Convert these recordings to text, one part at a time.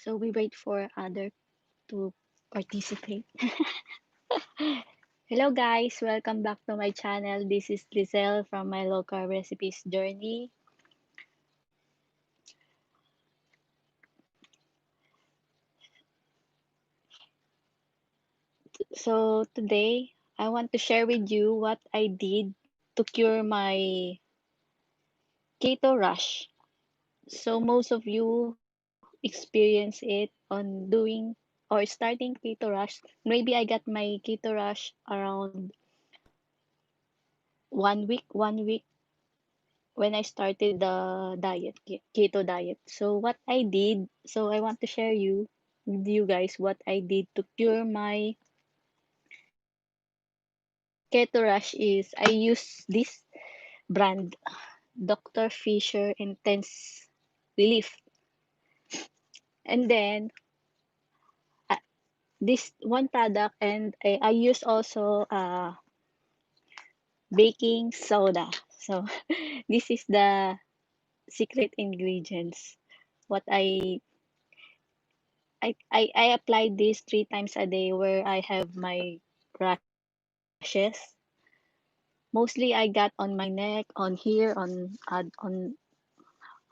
So we wait for other to participate. Hello guys, welcome back to my channel. This is Lizelle from my local recipes journey. So today I want to share with you what I did to cure my keto rush. So most of you experience it on doing or starting keto rush. Maybe I got my keto rush around 1 week when I started the keto diet. So what I did, so I want to share you with you guys what I did to cure my keto rush is I use this brand, Dr. Fisher Intense Relief. And then this one product, and I use also baking soda. So this is the secret ingredients. What I apply this 3 times a day where I have my rashes. Mostly I got on my neck, on here, on ano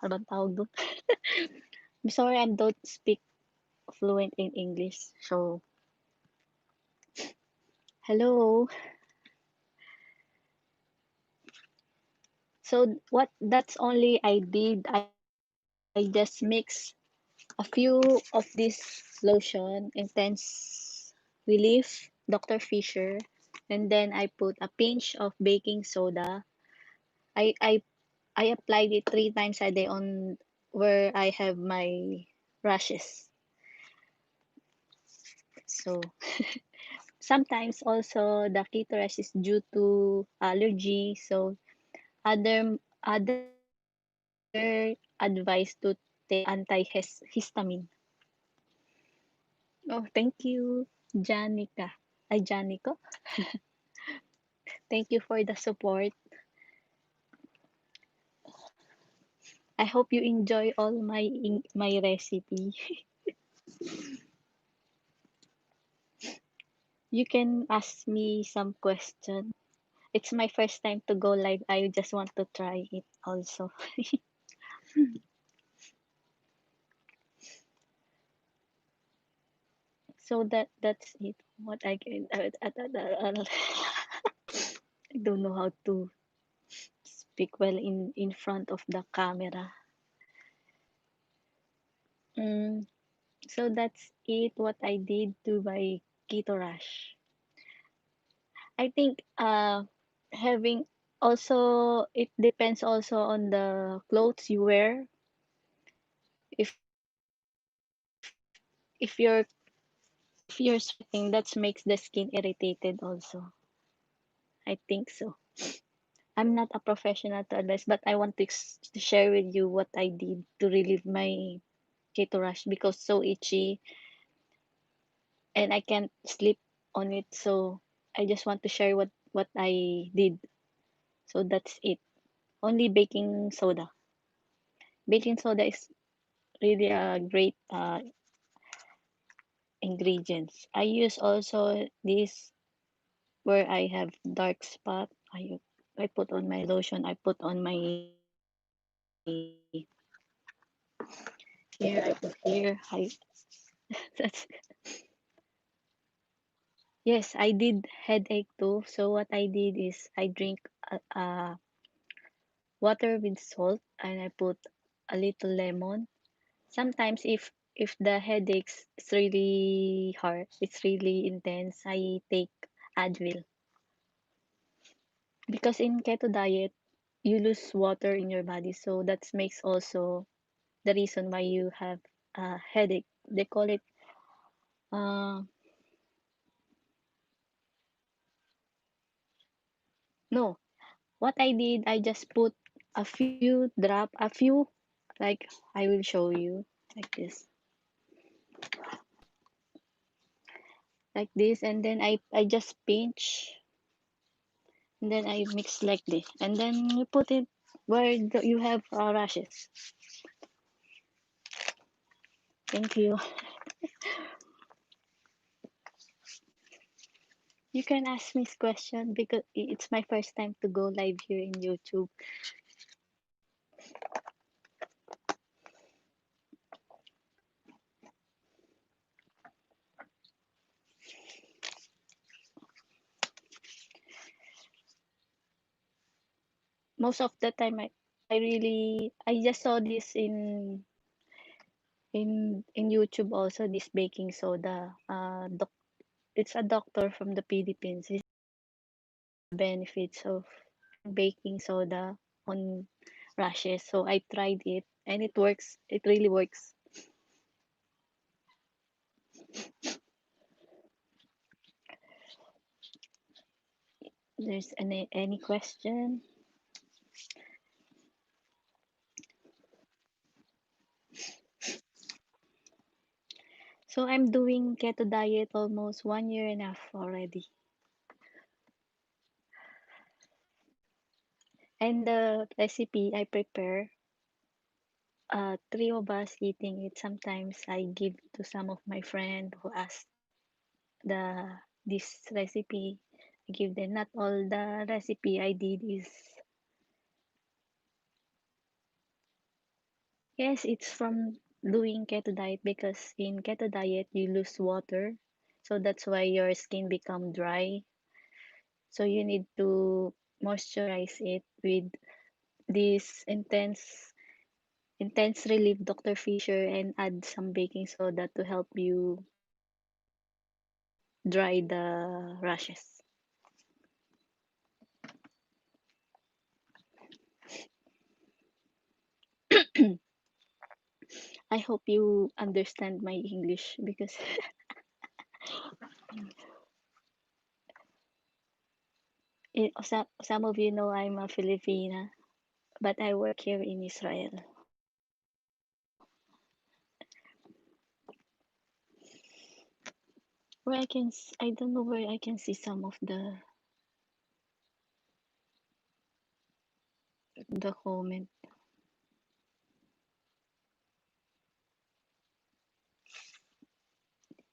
bang tawag doon? I'm sorry I don't speak fluent in English. So hello. So what that's only I did. I just mix a few of this lotion, intense relief, Dr. Fisher, and then I put a pinch of baking soda. I I I applied it 3 times a day on where I have my rashes. So sometimes also the keto rash is due to allergy. So other advice to take antihistamine. Oh, thank you, Janica. Ay, Janico. Thank you for the support. I hope you enjoy all my recipe. You can ask me some question. It's my first time to go live. I just want to try it also. So that's it. What I can. I don't know how to speak well in front of the camera. Mm, so that's it. What I did to my keto rush. I think having also it depends also on the clothes you wear. If if you're sweating, that makes the skin irritated also. I think so. I'm not a professional to advise, but I want to share with you what I did to relieve my keto rash because so itchy and I can't sleep on it. So I just want to share what I did. So that's it. Only baking soda. Baking soda is really a great ingredients. I use also this where I have dark spot. I put on my lotion. I put on my here. I put here. I that's yes. I did headache too. So what I did is I drink water with salt and I put a little lemon. Sometimes if the headaches is really hard, it's really intense, I take Advil. Because in keto diet, you lose water in your body, so that makes also the reason why you have a headache. They call it uh no. What I did, I just put a few like I will show you like this, and then I just pinch, and then I mix like this, and then you put it where you have rashes. Thank you. You can ask me this question because it's my first time to go live here in YouTube. Most of the time, I just saw this in YouTube also, this baking soda. It's a doctor from the Philippines. His benefits of baking soda on rashes. So I tried it and it works. It really works. There's any question? So I'm doing keto diet almost 1 year and a half already. And the recipe I prepare, three of us eating it. Sometimes I give to some of my friend who ask the this recipe. I give them. Not all the recipe I did is, yes, it's from doing keto diet because in keto diet you lose water. So that's why your skin become dry. So you need to moisturize it with this intense relief Dr. Fisher and add some baking soda to help you dry the rashes. I hope you understand my English because some of you know I'm a Filipina, but I work here in Israel. I don't know where I can see some of the comment.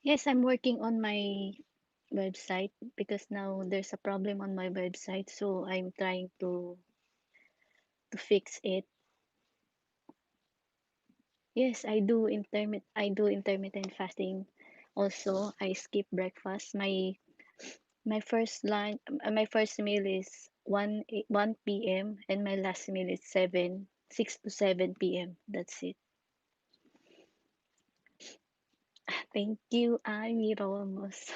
Yes, I'm working on my website because now there's a problem on my website, so I'm trying to fix it. Yes, I do intermittent fasting. Also, I skip breakfast. My first meal is 1 p.m. and my last meal is 6 to 7 p.m. That's it. Thank you, Ivy Ramos.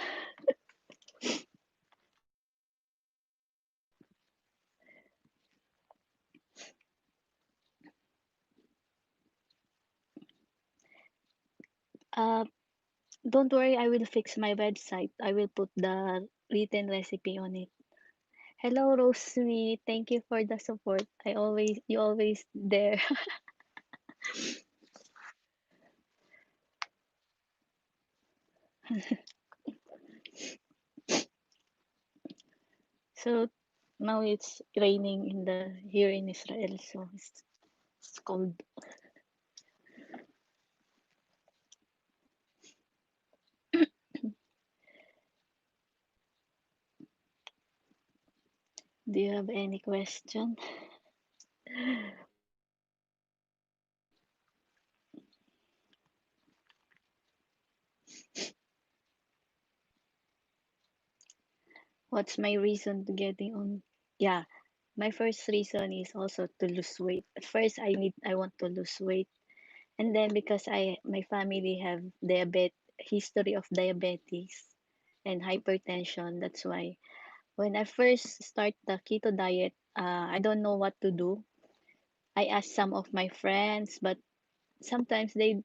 Uh, don't worry, I will fix my website. I will put the written recipe on it. Hello, Rosemary. Thank you for the support. You always there. So now it's raining here in Israel, so it's cold. Do you have any question? What's my reason to getting on? Yeah, my first reason is also to lose weight. At first, I want to lose weight, and then because my family have history of diabetes and hypertension. That's why when I first start the keto diet, I don't know what to do. I asked some of my friends, but sometimes they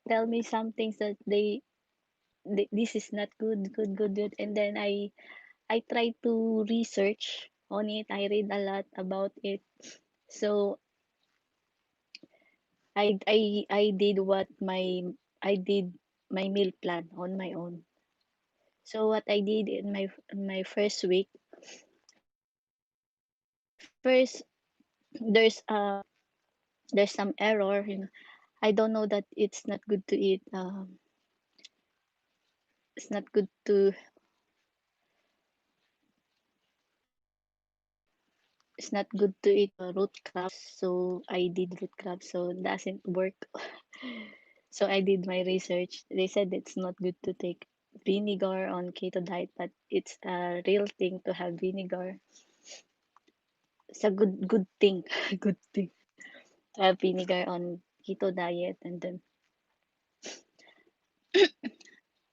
tell me some things that this is not good, and then I try to research on it. I read a lot about it. So I did I did my meal plan on my own. So what I did in my first week, first there's some error. I don't know that it's not good to eat. It's not good to. It's not good to eat root crabs. So I did root crabs. So it doesn't work. So I did my research. They said it's not good to take vinegar on keto diet, but it's a real thing to have vinegar. It's a good thing, good thing to have vinegar on keto diet. And then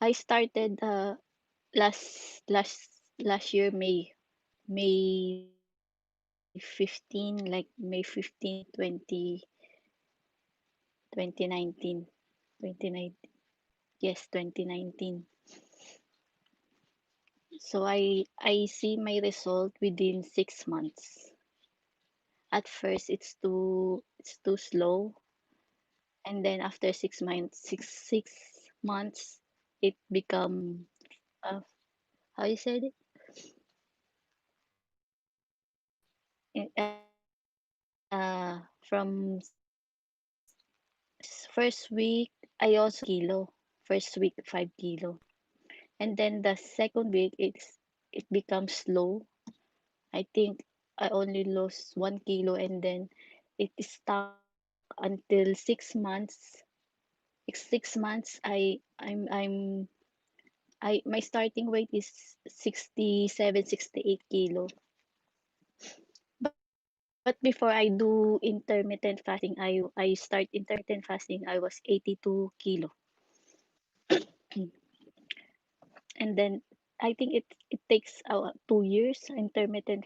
I started last year May 15, like May 15, 2019. 2019. Yes, 2019. So I see my result within 6 months. At first it's too slow, and then after 6 months, six months, it become how you said it. From first week I also kilo. First week 5 kilo, and then the second week it becomes slow. I think I only lost 1 kilo, and then it is stuck until 6 months. 6 months I my starting weight is 67, 68 kilo. But before I do intermittent fasting, I start intermittent fasting, I was 82 kilo. And then I think it takes 2 years intermittent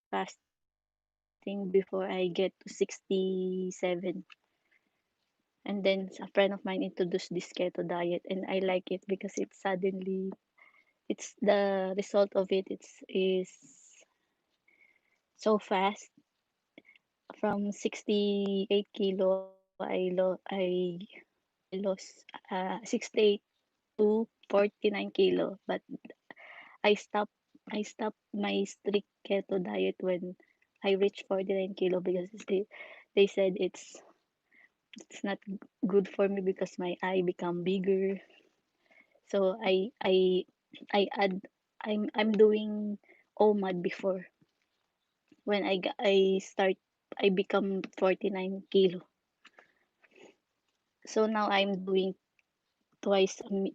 fasting before I get to 67. And then a friend of mine introduced this keto diet, and I like it because it suddenly it's the result of it is so fast. From 68 kilo I lost 68 to 49 kilo. But I stopped I stopped my strict keto diet when I reached 49 kilo, because they said it's not good for me because my eye become bigger. So I add I'm doing OMAD before. When I start, I become 49 kilo. So now I'm doing twice a meal.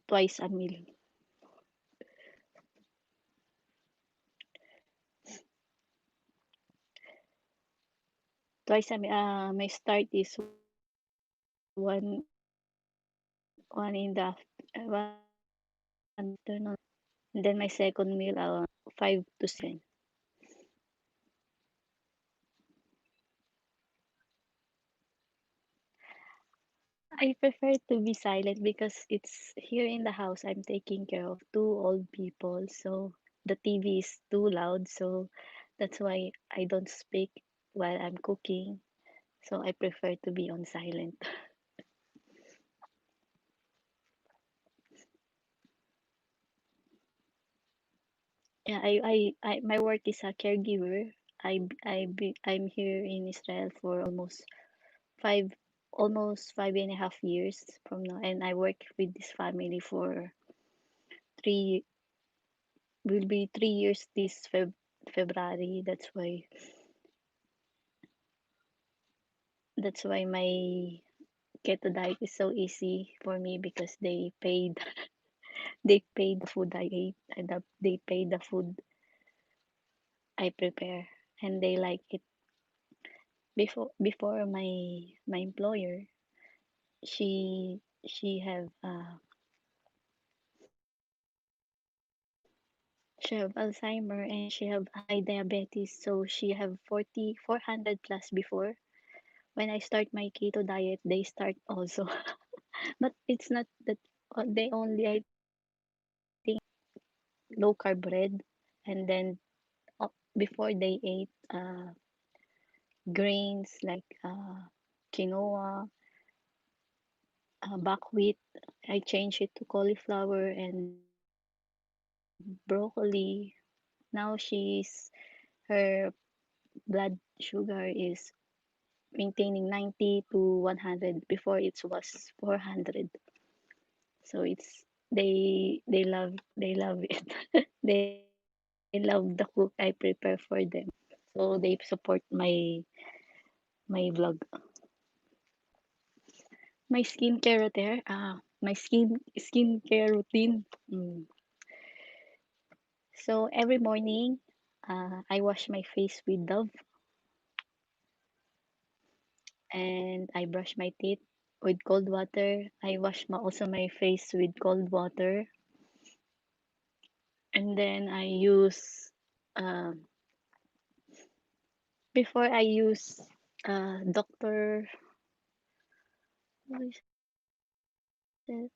Twice a meal. My start is one in the 1 afternoon. And then my second meal 5 to 7. I prefer to be silent because it's here in the house. I'm taking care of two old people, so the TV is too loud. So that's why I don't speak while I'm cooking. So I prefer to be on silent. Yeah, my work is a caregiver. I'm here in Israel for five, almost 5.5 years from now, and I work with this family for three, will be 3 years this February. That's why my keto diet is so easy for me, because they paid the food I ate, and they paid the food I prepare, and they like it. Before my employer, she have she have Alzheimer, and she have high diabetes, so she have 400 plus before. When I start my keto diet, they start also. But it's not that they only, I think, low carb bread, and then before they ate grains like quinoa, buckwheat. I changed it to cauliflower and broccoli. Now her blood sugar is maintaining 90 to 100. Before it was 400. So it's they love it. They love the cook I prepare for them. So they support my vlog. My skincare routine. My skincare routine. Mm. So every morning, I wash my face with Dove and I brush my teeth with cold water. I wash also my face with cold water, and then I use. Um, Before I use Doctor. What is it?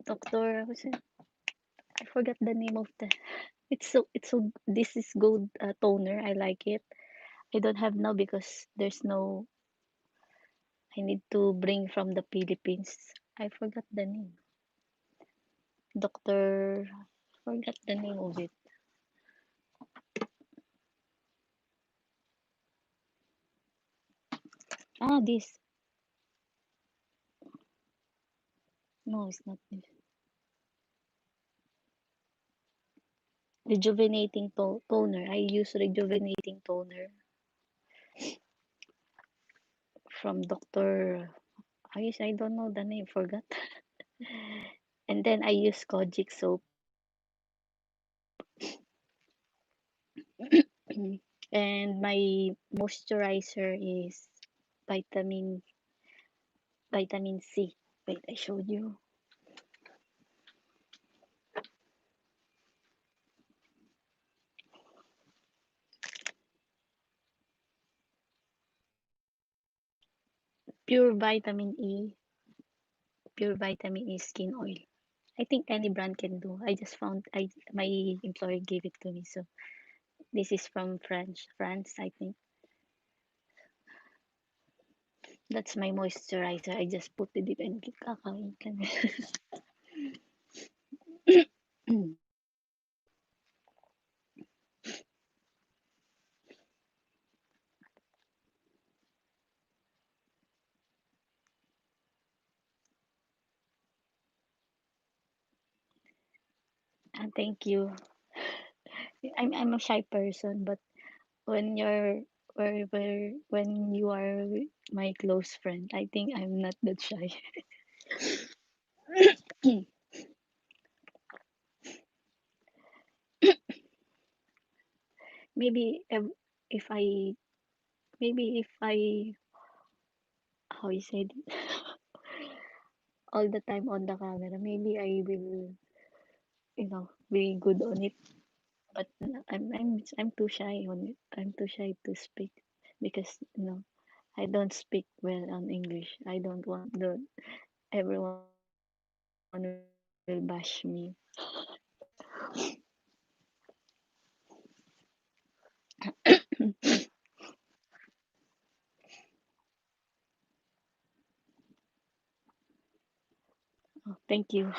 Doctor. What's it? I forgot the name of the. It's so. This is good toner. I like it. I don't have now because there's no. I need to bring from the Philippines. I forgot the name. Doctor. Forgot the name of it. This. No, it's not this. Rejuvenating toner. I use rejuvenating toner from Doctor. I don't know the name. Forgot. And then I use Kojic soap. And my moisturizer is vitamin vitamin C. Wait, I showed you. Pure vitamin E. Pure vitamin E skin oil. I think any brand can do. I just found I my employer gave it to me. So this is from France, I think. That's my moisturizer. I just put it and kakain ka na. Thank you. I'm a shy person, but when you're when you are my close friend, I think I'm not that shy. Maybe if I maybe if I how you said all the time on the camera, maybe I will be good on it. But I'm too shy on it. I'm too shy to speak because I don't speak well on English. I don't want the everyone will bash me. Oh, thank you.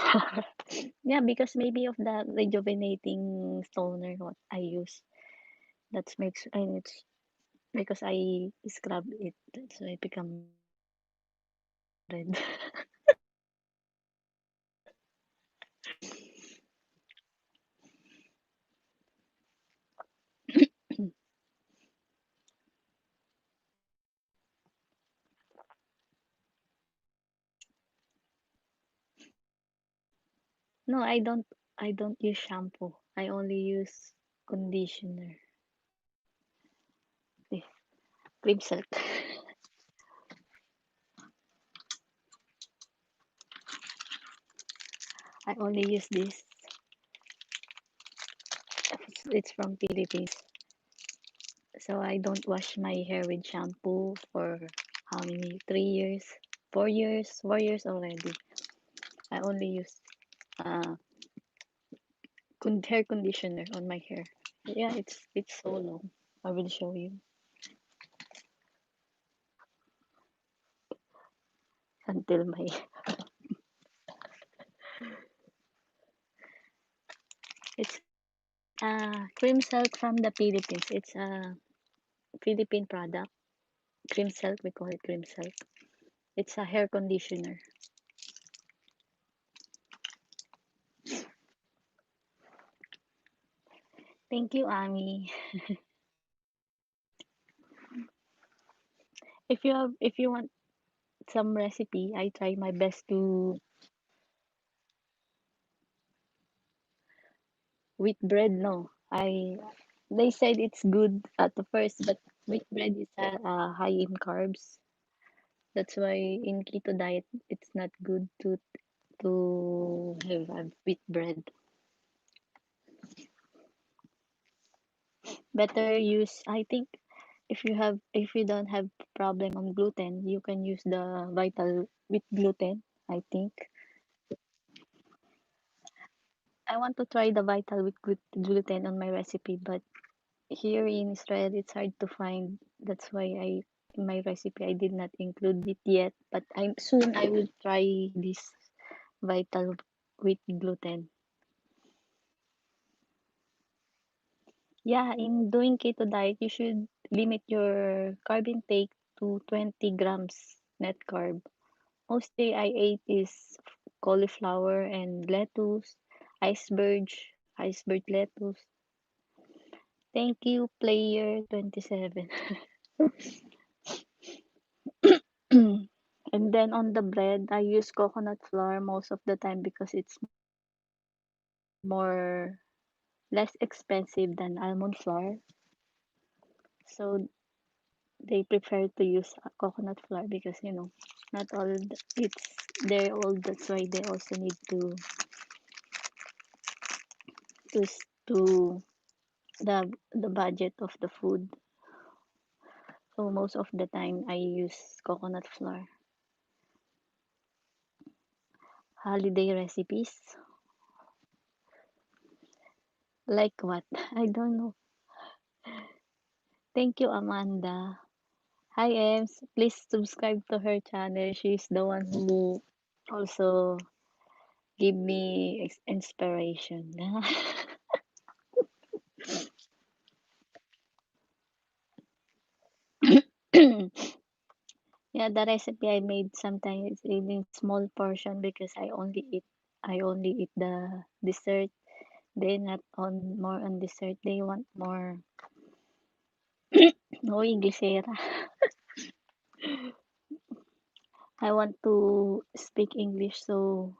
Yeah, because maybe of the rejuvenating toner what I use. That makes and it's because I scrub it, so it become red. No, I don't use shampoo. I only use conditioner. Eh, Cream silk. I only use this. It's from Philippines. So I don't wash my hair with shampoo for how many? 3 years, 4 years, 4 years already. I only use uh hair conditioner on my hair. Yeah, it's so long. I will show you until my it's cream silk from the Philippines. It's Philippine product, cream silk. We call it cream silk. It's a hair conditioner. Thank you, Ami. If you want some recipe, I try my best to wheat bread. No, I they said it's good at the first, but wheat bread is high in carbs. That's why in keto diet, it's not good to have a wheat bread. Better use, I think, if you don't have problem on gluten, you can use the vital with gluten. I think I want to try the vital with gluten on my recipe, but here in Israel it's hard to find. That's why I in my recipe I did not include it yet. But I will try this vital with gluten. Yeah, in doing keto diet, you should limit your carb intake to 20 grams net carb. Mostly I ate is cauliflower and lettuce, iceberg lettuce. Thank you, player 27. And then on the bread, I use coconut flour most of the time because it's more less expensive than almond flour. So they prefer to use coconut flour because not all it's they're old. That's why they also need to to the budget of the food. So most of the time I use coconut flour. Holiday recipes, like what? I don't know. Thank you, Amanda. Hi, Ems. Please subscribe to her channel. She's the one who also give me inspiration. Yeah, the recipe I made sometimes in small portion because I only eat the dessert. They not on more on dessert. They want more. Uy, glisera. I want to speak English so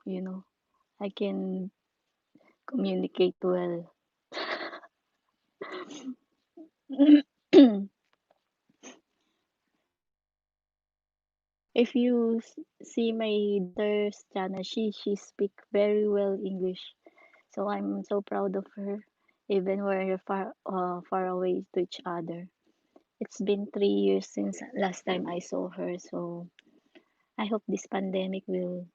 I can communicate well. If you see my daughter's channel, she speak very well English. So I'm so proud of her, even we're far away to each other. It's been 3 years since last time I saw her, so I hope this pandemic will.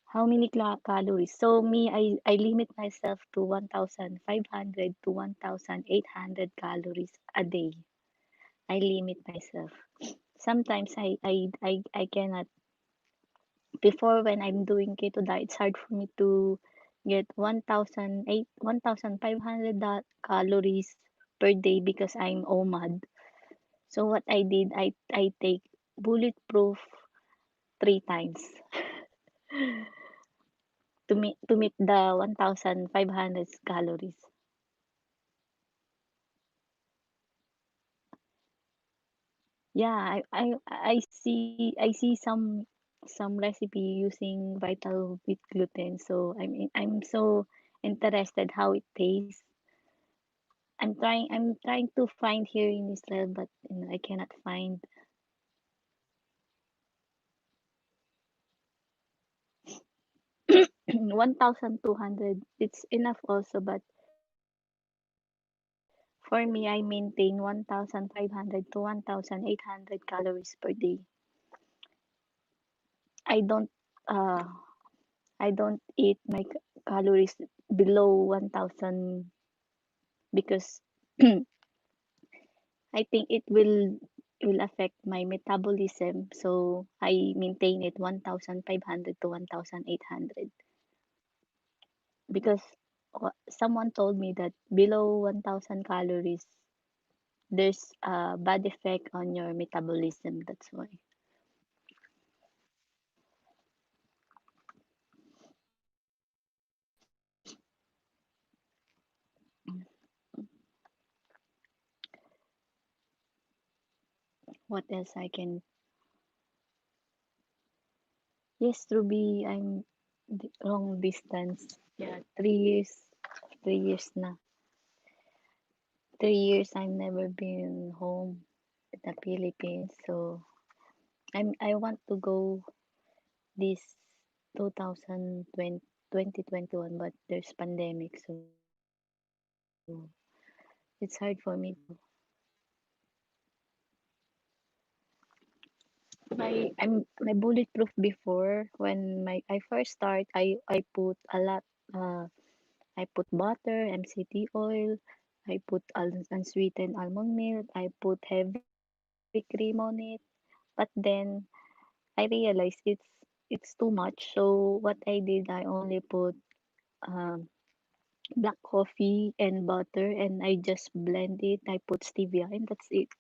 How many calories? So me, I limit myself to 1,500 to 1,800 calories a day. I limit myself. Sometimes I cannot. Before when I'm doing keto diet, it's hard for me to get 1,500 calories per day because I'm OMAD. So what I did, I take bulletproof 3 times to meet the 1,500 calories. Yeah, I see some recipe using vital wheat gluten. So I'm so interested how it tastes. I'm trying to find here in Israel, but I cannot find 1,200. It's enough also, but for me, I maintain 1,500 to 1,800 calories per day. I don't uh I don't eat my calories below 1,000 because I think it will affect my metabolism. So I maintain it 1,500 to 1,800 because someone told me that below 1000 calories, there's a bad effect on your metabolism. That's why. What else I can? Yes, Ruby, I'm long distance. Yeah, 3 years. 3 years na. 3 years I've never been home in the Philippines. So I want to go this 2020 2021, but there's pandemic, so it's hard for me to. My bulletproof before when my I first start I put a lot, uh I put butter, MCT oil, I put unsweetened almond milk, I put heavy cream on it. But then I realized it's too much. So what I did, I only put um black coffee and butter, and I just blend it. I put stevia, and that's it.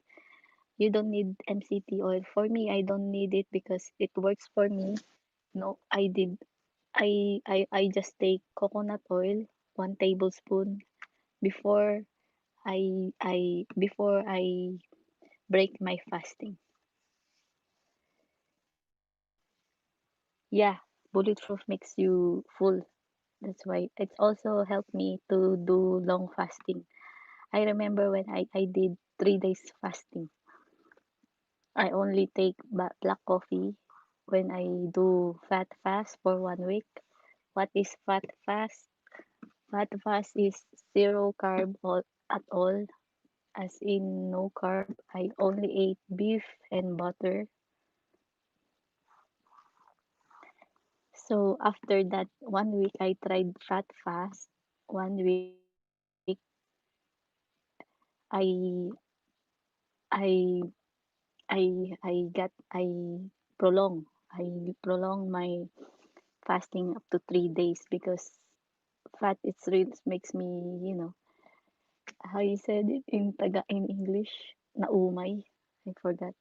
You don't need MCT oil. For me, I don't need it because it works for me. No, I just take coconut oil, 1 tablespoon before before I break my fasting. Yeah, bulletproof makes you full. That's why it's also helped me to do long fasting. I remember when I did 3 days fasting. I only take black coffee when I do fat fast for 1 week. What is fat fast? Fat fast is zero carb at all, as in no carb. I only ate beef and butter. So after that 1 week, I tried fat fast. 1 week, I I I prolong I prolong my fasting up to 3 days because fat it's really makes me, you know, how you said it in in English, naumay. I forgot.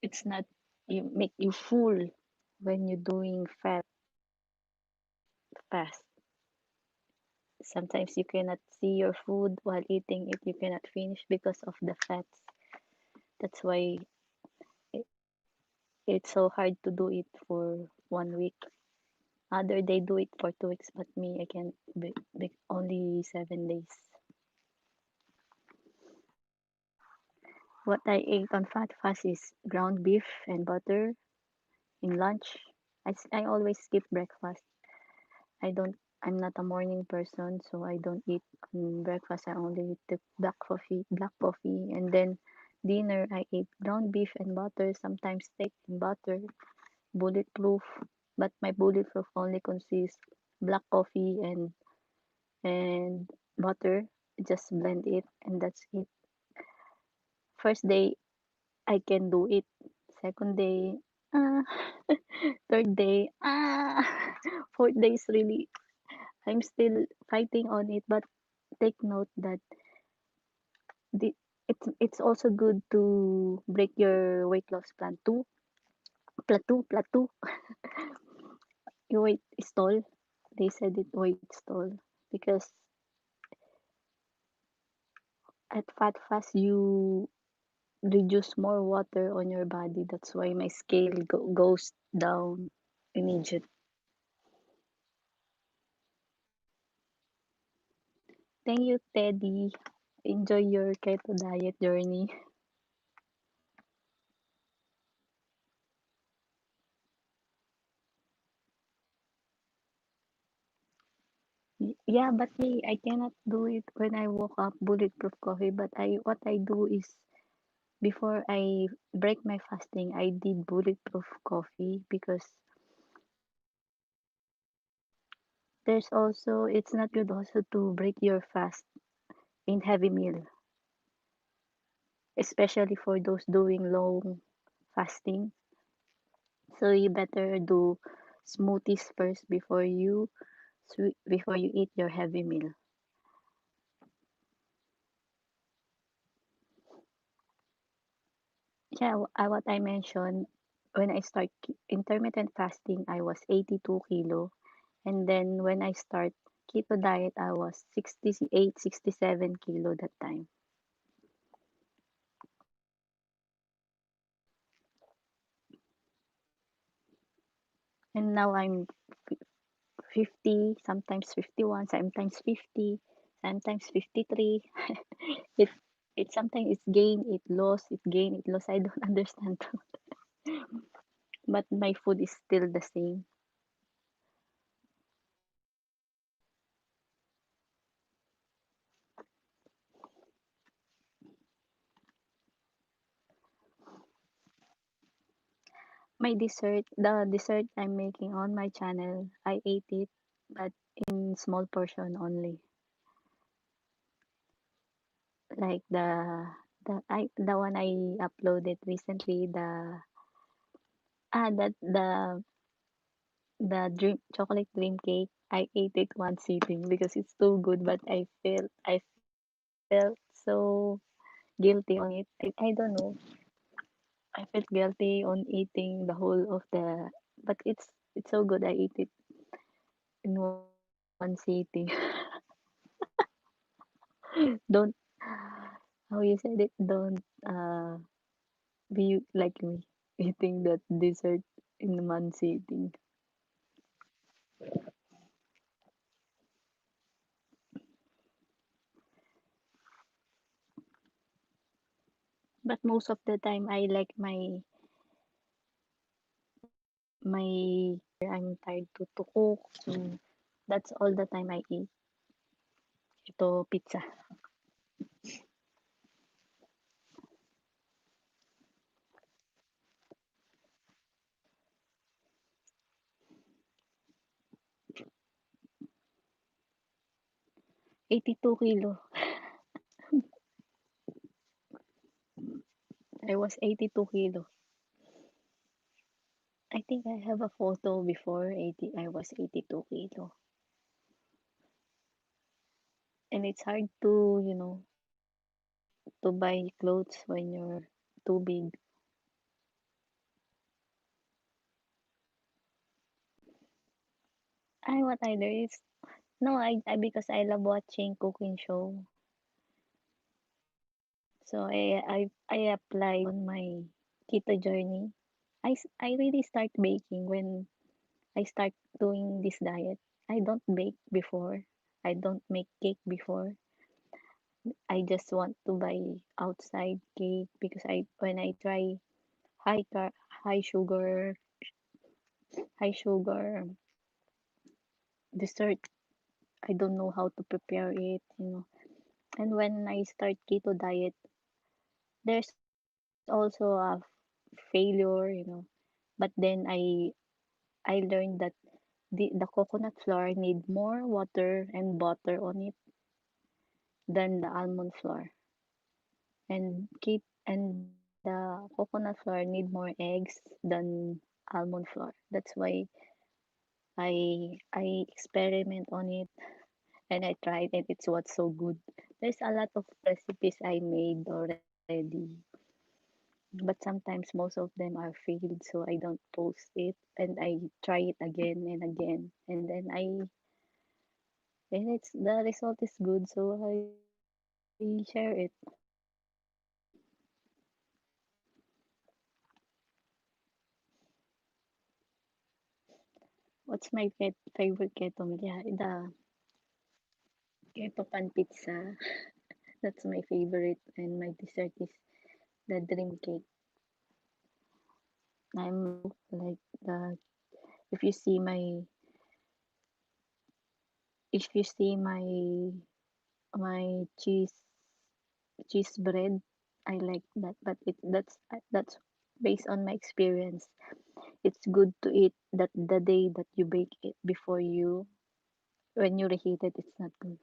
It's not you make you full when you're doing fat fast. Sometimes you cannot see your food while eating it. You cannot finish because of the fats. That's why it, it's so hard to do it for 1 week. Other they do it for 2 weeks, but me I can only 7 days. What I ate on fat fast is ground beef and butter in lunch. I always skip breakfast. I don't. I'm not a morning person, so I don't eat breakfast. I only eat the black coffee, and then dinner I eat ground beef and butter, sometimes steak and butter, bulletproof. But my bulletproof only consists black coffee and butter. Just blend it, and that's it. First day I can do it. Second day, ah. Third day, ah. Fourth day is really, I'm still fighting on it. But take note that the it's also good to break your weight loss plan too. Plateau. Your weight stall. They said it weight stall because at fat fast you reduce more water on your body. That's why my scale goes down immediately. Thank you, Teddy. Enjoy your keto diet journey. Yeah, but me, I cannot do it when I woke up bulletproof coffee. But I what I do is before I break my fasting, I did bulletproof coffee because there's also it's not good also to break your fast in heavy meal, especially for those doing long fasting. So you better do smoothies first before you sweet before you eat your heavy meal. Yeah, what I mentioned, when I start intermittent fasting, I was 82 kilo. And then when I start keto diet, I was 68, 67 kilo that time. And now I'm 50, sometimes 51, sometimes 50, sometimes 53. It it sometimes it's gain, it loss, it gain, it loss. I don't understand. But my food is still the same. My dessert, the dessert I'm making on my channel, I ate it, but in small portion only. Like the one I uploaded recently, the dream chocolate dream cake. I ate it one sitting because it's too good, but I felt so guilty on it. I don't know. I felt guilty on eating the whole of the, but it's so good. I eat it in one sitting. Don't how you said it. Don't be like me eating that dessert in one sitting. But most of the time, I like my I'm tired to cook. So that's all the time I eat ito pizza. 82 kilo. I was 82 kilo. I think I have a photo before 80. I was 82 kilo. And it's hard to, to buy clothes when you're too big. What I do is, no, I because I love watching cooking show. So I applied on my keto journey. I really start baking when I start doing this diet. I don't bake before. I don't make cake before. I just want to buy outside cake because I when I try high car high sugar high sugar dessert, I don't know how to prepare it. And when I start keto diet, there's also a failure. But then I learned that the coconut flour need more water and butter on it than the almond flour. And the coconut flour need more eggs than almond flour. That's why I experiment on it and I tried and it's what's so good. There's a lot of recipes I made already, but sometimes most of them are failed, so I don't post it and I try it again and again, and then it's the result is good, so I share it. What's my favorite keto meal? Yeah, the keto pan pizza. That's my favorite, and my dessert is the dream cake. I'm like the if you see my if you see my cheese bread, I like that, but that's based on my experience. It's good to eat that the day that you bake it before you when you reheat it, it's not good.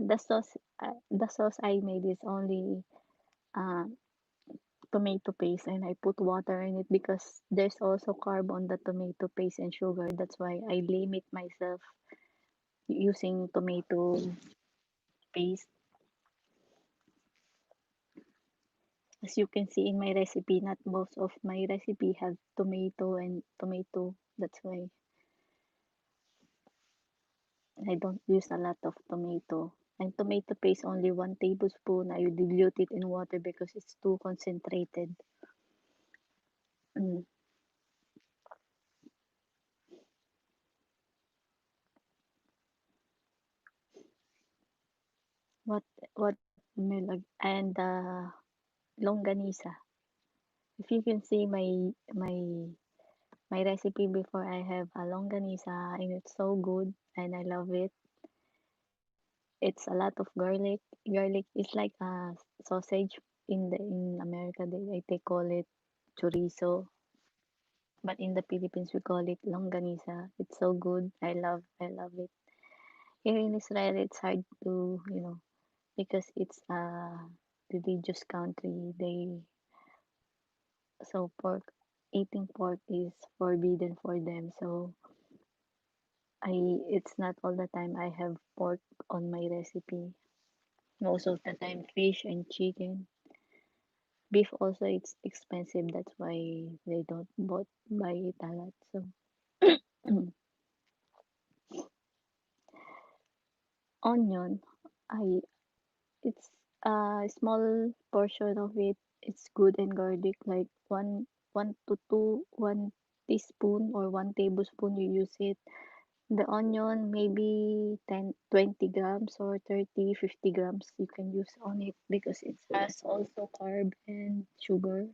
The sauce I made is only uh, tomato paste and I put water in it because there's also carb on the tomato paste and sugar. That's why I limit myself using tomato paste. As you can see in my recipe, not most of my recipe have tomato and tomato. That's why I don't use a lot of tomato. And tomato paste only 1 tablespoon. I dilute it in water because it's too concentrated. Mm. What what melag and longanisa. If you can see my recipe before, I have a longanisa and it's so good and I love it. It's a lot of garlic. Garlic is like a sausage in America. They call it chorizo, but in the Philippines we call it longanisa. It's so good. I love it. Here in Israel, it's hard to because it's a religious country. They so pork eating pork is forbidden for them. So I it's not all the time I have pork on my recipe. Most of the time fish and chicken. Beef also it's expensive. That's why they don't buy it a lot. So onion, I it's a small portion of it. It's good and garlic like one teaspoon or 1 tablespoon you use it. The onion maybe 10-20 grams or 30-50 grams you can use on it because it has also carb and sugar.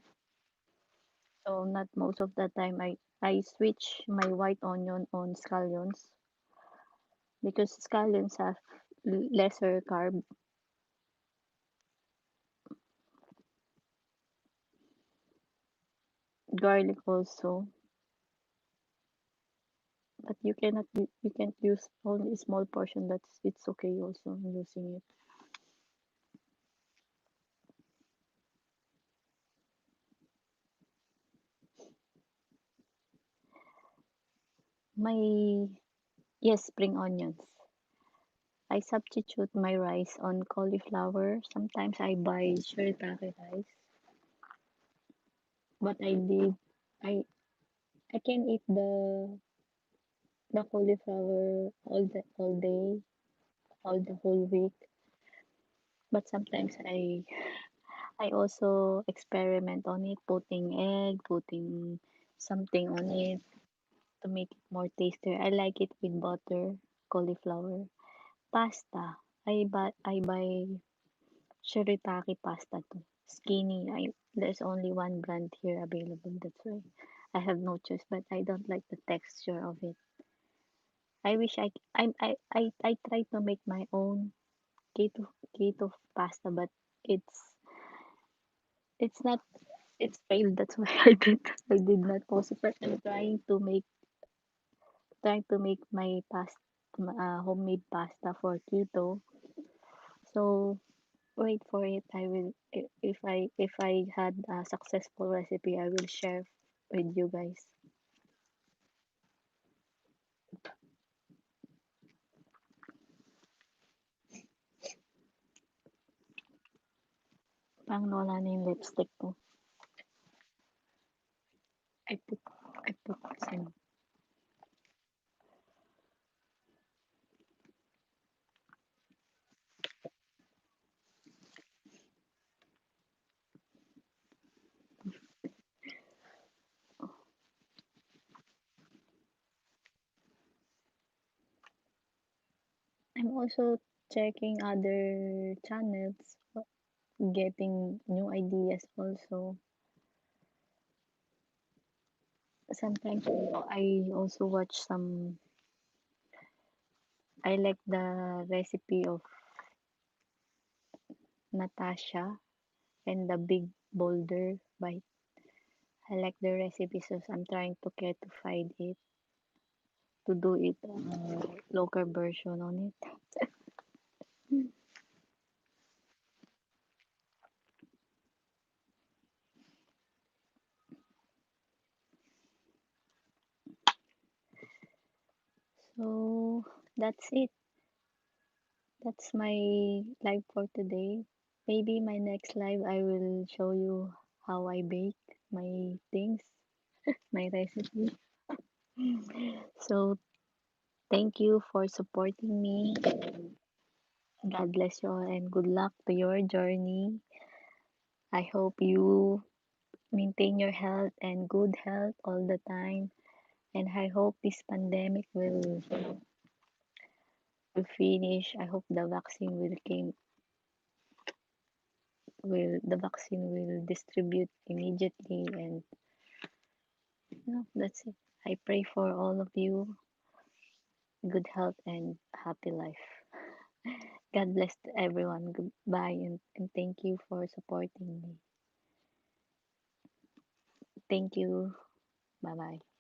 So not most of the time I switch my white onion on scallions because scallions have lesser carb. Garlic also, but you can't use only a small portion. That's it's okay also using it. My yes, spring onions. I substitute my rice on cauliflower. Sometimes I buy shirataki rice. What I did, I I can eat the cauliflower all day, all the whole week. But sometimes I also experiment on it, putting egg, putting something on it to make it more tastier. I like it with butter, cauliflower. Pasta. I buy shirataki pasta too. Skinny. There's only one brand here available. That's why I have no choice. But I don't like the texture of it. I wish I try to make my own keto pasta, but it's it's not it's failed. That's why I did not post it. But I'm trying to make my homemade pasta for keto. So wait for it. I will if I had a successful recipe, I will share with you guys. Pang nawala na yung lipstick ko. I put I put some. I'm also checking other channels, getting new ideas also. Sometimes I also watch some. I like the recipe of Natasha and the Big Boulder Bite. I like the recipe, so I'm trying to get to find it to do it local version on it. So that's it. That's my live for today. Maybe my next live I will show you how I bake my things, my recipe. So thank you for supporting me. God bless you all and good luck to your journey. I hope you maintain your health and good health all the time. And I hope this pandemic will finish. I hope the vaccine will distribute immediately and that's it. I pray for all of you good health and happy life. God bless everyone. Goodbye and thank you for supporting me. Thank you. Bye bye.